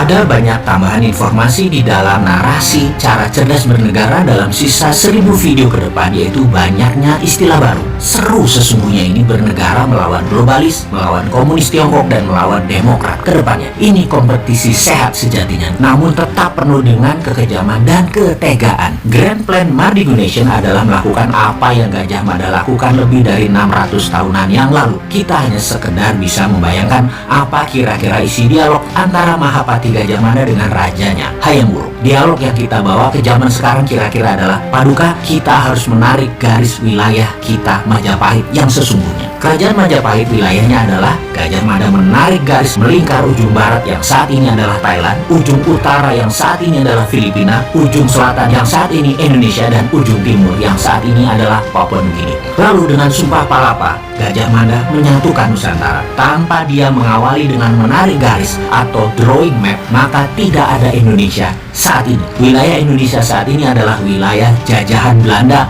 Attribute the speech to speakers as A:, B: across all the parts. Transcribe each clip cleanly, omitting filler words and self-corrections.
A: Ada banyak tambahan informasi di dalam narasi cara cerdas bernegara dalam sisa 1000 video ke depan, yaitu banyaknya istilah baru. Seru sesungguhnya ini bernegara melawan globalis, melawan komunis Tiongkok, dan melawan demokrat ke depannya. Ini kompetisi sehat sejatinya, namun tetap penuh dengan kekejaman dan ketegaan. Grand Plan Mardigu Nation adalah melakukan apa yang Gajah Mada lakukan lebih dari 600 tahunan yang lalu. Kita hanya sekedar bisa membayangkan apa kira-kira isi dialog antara Mahapati Gajah Mada dengan rajanya Hayam Wuruk. Dialog yang kita bawa ke zaman sekarang kira-kira adalah, Paduka, kita harus menarik garis wilayah kita Majapahit yang sesungguhnya. Kerajaan Majapahit wilayahnya adalah Gajah Mada menarik garis melingkar ujung barat yang saat ini adalah Thailand, ujung utara yang saat ini adalah Filipina, ujung selatan yang saat ini Indonesia, dan ujung timur yang saat ini adalah Papua Nugini. Lalu dengan Sumpah Palapa, Gajah Mada menyatukan Nusantara. Tanpa dia mengawali dengan menarik garis atau drawing map, maka tidak ada Indonesia saat ini. Wilayah Indonesia saat ini adalah wilayah jajahan Belanda.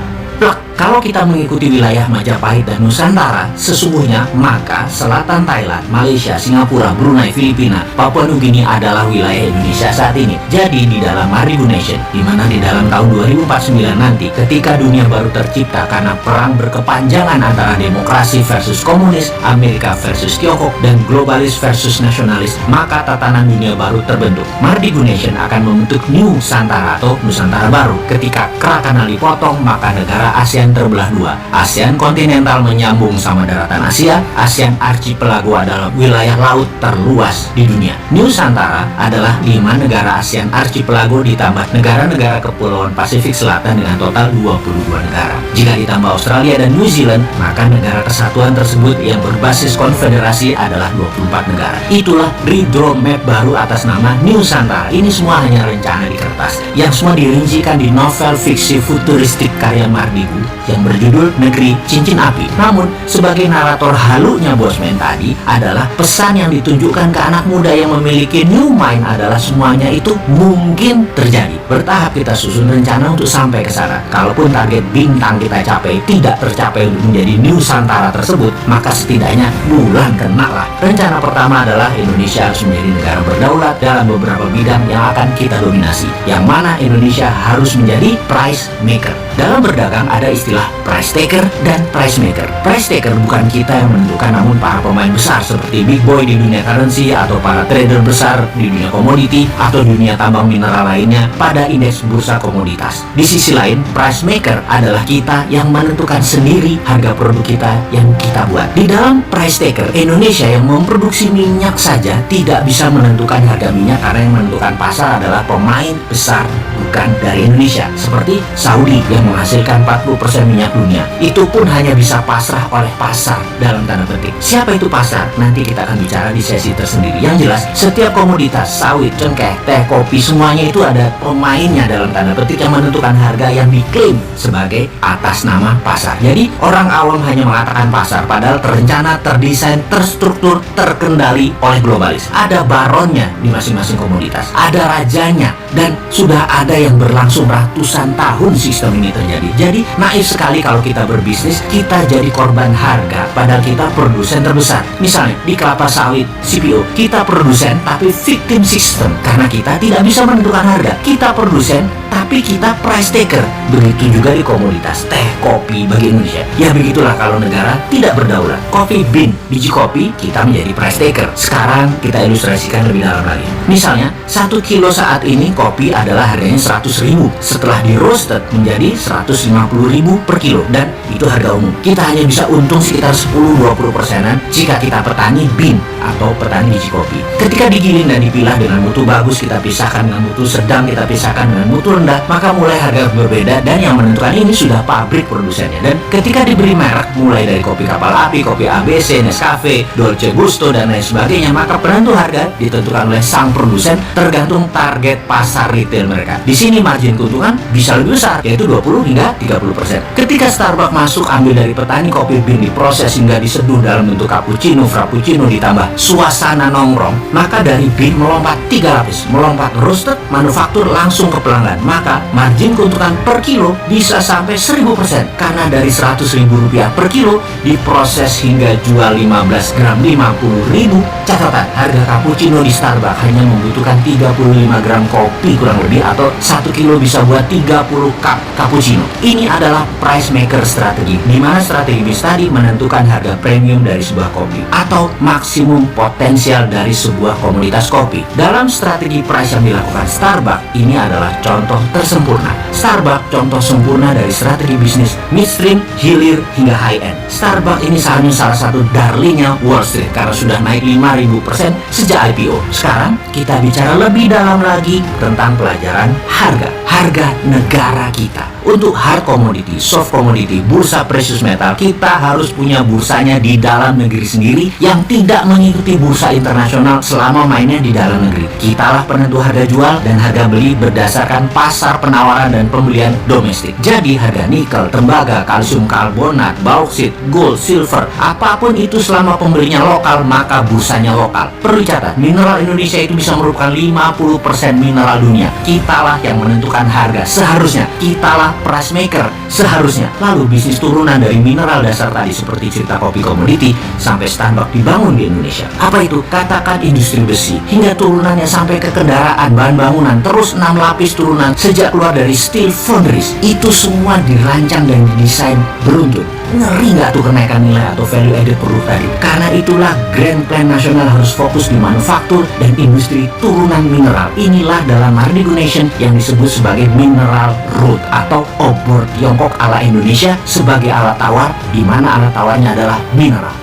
A: Kalau kita mengikuti wilayah Majapahit dan Nusantara, sesungguhnya maka selatan Thailand, Malaysia, Singapura, Brunei, Filipina, Papua Nugini adalah wilayah Indonesia saat ini. Jadi di dalam Mardigu Nation, di mana di dalam tahun 2049 nanti, ketika dunia baru tercipta karena perang berkepanjangan antara demokrasi versus komunis, Amerika versus Tiongkok, dan globalis versus nasionalis, maka tatanan dunia baru terbentuk. Mardigu Nation akan membentuk New Nusantara atau Nusantara baru. Ketika Krakatau dipotong, maka negara ASEAN terbelah dua. ASEAN kontinental menyambung sama daratan Asia. ASEAN archipelago adalah wilayah laut terluas di dunia. Nusantara adalah 5 negara ASEAN archipelago ditambah negara-negara kepulauan Pasifik Selatan dengan total 22 negara. Jika ditambah Australia dan New Zealand, maka negara kesatuan tersebut yang berbasis konfederasi adalah 24 negara. Itulah redraw map baru atas nama Nusantara. Ini semua hanya rencana di kertas, yang semua dirincikan di novel fiksi futuristik karya Mardigu yang berjudul Negeri Cincin Api. Namun, sebagai narator halunya Bosman tadi adalah pesan yang ditunjukkan ke anak muda yang memiliki new mind adalah semuanya itu mungkin terjadi. Bertahap kita susun rencana untuk sampai ke sana. Kalaupun target bintang kita capai tidak tercapai untuk menjadi Nusantara tersebut, maka setidaknya bulan kena lah. Rencana pertama adalah Indonesia harus menjadi negara berdaulat dalam beberapa bidang yang akan kita dominasi, yang mana Indonesia harus menjadi price maker. Dalam berdagang ada istilah price taker dan price maker. Price taker bukan kita yang menentukan, namun para pemain besar seperti big boy di dunia currency, atau para trader besar di dunia komoditi atau dunia tambang mineral lainnya pada indeks bursa komoditas. Di sisi lain, price maker adalah kita yang menentukan sendiri harga produk kita yang kita buat. Di dalam price taker, Indonesia yang memproduksi minyak saja tidak bisa menentukan harga minyak karena yang menentukan pasar adalah pemain besar bukan dari Indonesia, seperti Saudi yang menghasilkan 40% minyak dunia. Itu pun hanya bisa pasrah oleh pasar dalam tanda petik. Siapa itu pasar? Nanti kita akan bicara di sesi tersendiri. Yang jelas, setiap komoditas, sawit, cengkeh, teh, kopi, semuanya itu ada pemainnya dalam tanda petik yang menentukan harga yang diklaim sebagai atas nama pasar. Jadi orang awam hanya mengatakan pasar, padahal terencana, terdesain, terstruktur, terkendali oleh globalis. Ada baronnya di masing-masing komoditas, ada rajanya, dan sudah ada yang berlangsung ratusan tahun sistem ini terjadi. Jadi naif sekali kalau kita berbisnis, kita jadi korban harga padahal kita produsen terbesar. Misalnya di kelapa sawit CPO, kita produsen tapi victim system karena kita tidak bisa menentukan harga. Kita produsen tapi kita price taker. Begitu juga di komoditas teh, kopi bagi Indonesia. Ya begitulah kalau negara tidak berdaulat. Coffee bean, biji kopi, kita menjadi price taker. Sekarang kita ilustrasikan lebih dalam lagi. Misalnya 1 kilo saat ini kopi adalah harganya 100.000. Setelah di roasted menjadi 150.000 per kilo, dan itu harga umum. Kita hanya bisa untung sekitar 10-20%-an jika kita petani bean atau petani biji kopi. Ketika digiling dan dipilah dengan mutu bagus, kita pisahkan dengan mutu sedang, kita pisahkan dengan mutu rendah, maka mulai harga berbeda, dan yang menentukan ini sudah pabrik produsennya. Dan ketika diberi merek mulai dari kopi kapal api, kopi ABC, Nescafe, Dolce Gusto, dan lain sebagainya, maka penentu harga ditentukan oleh sang produsen tergantung target pasar retail mereka. Di sini margin keuntungan bisa lebih besar, yaitu 20 hingga 30%. Ketika Starbucks masuk ambil dari petani kopi bean, diproses hingga diseduh dalam bentuk cappuccino, frappuccino ditambah suasana nongkrong, maka dari bean melompat 3 lapis, melompat roasted, manufaktur langsung ke pelanggan. Maka margin keuntungan per kilo bisa sampai 1000% karena dari Rp100.000 per kilo diproses hingga jual 15 gram 50.000. Catatan, harga cappuccino di Starbucks hanya membutuhkan 35 gram kopi kurang lebih, atau 1 kilo bisa buat 30 cup cappuccino. Ini adalah price maker strategi, di mana strategi bis tadi menentukan harga premium dari sebuah kopi atau maksimum potensial dari sebuah komoditas kopi. Dalam strategi price yang dilakukan Starbucks, ini adalah contoh tersempurna. Starbucks contoh sempurna dari strategi bisnis midstream, hilir, hingga high end. Starbucks ini sahamnya salah satu darlingnya Wall Street karena sudah naik 5.000% sejak IPO. Sekarang kita bicara lebih dalam lagi tentang pelajaran harga negara kita. Untuk hard commodity, soft commodity, bursa precious metal, kita harus punya bursanya di dalam negeri sendiri yang tidak mengikuti bursa internasional selama mainnya di dalam negeri. Kitalah penentu harga jual dan harga beli berdasarkan pasar penawaran dan pembelian domestik. Jadi harga nikel, tembaga, kalsium karbonat, bauksit, gold, silver, apapun itu selama pembelinya lokal, maka bursanya lokal. Perlu dicatat, mineral Indonesia itu bisa merupakan 50% mineral dunia. Kitalah yang menentukan harga seharusnya. Kitalah price maker seharusnya. Lalu bisnis turunan dari mineral dasar tadi seperti cerita kopi komoditi sampai Starbucks dibangun di Indonesia. Apa itu? Katakan industri besi hingga turunannya sampai ke kendaraan, bahan bangunan, terus 6 lapis turunan sejak keluar dari steel foundries. Itu semua dirancang dan didesain beruntun. Ngeri nggak tuh kenaikan nilai atau value added produk tadi? Karena itulah Grand Plan Nasional harus fokus di manufaktur dan industri turunan mineral. Inilah dalam Nation yang disebut sebagai mineral root atau obor Tiongkok ala Indonesia sebagai alat tawar, di mana alat tawarnya adalah mineral.